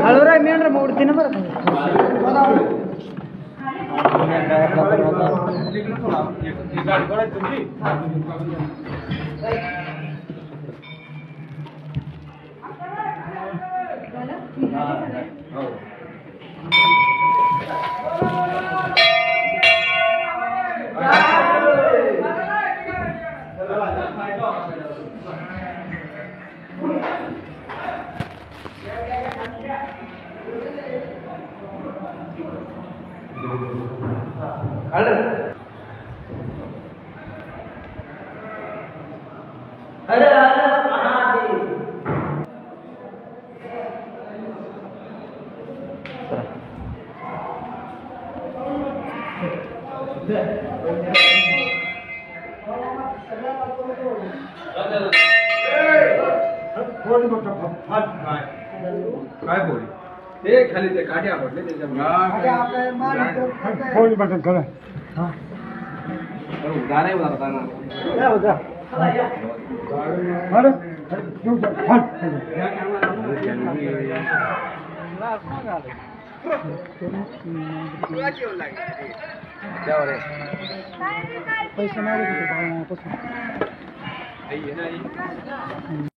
हळूरा मेंढर मोडते ना बरं काय बोल ते खाली ते काठी आवडले त्याच्यामुळे बटन करा उदार आहे उदार पैसे नाही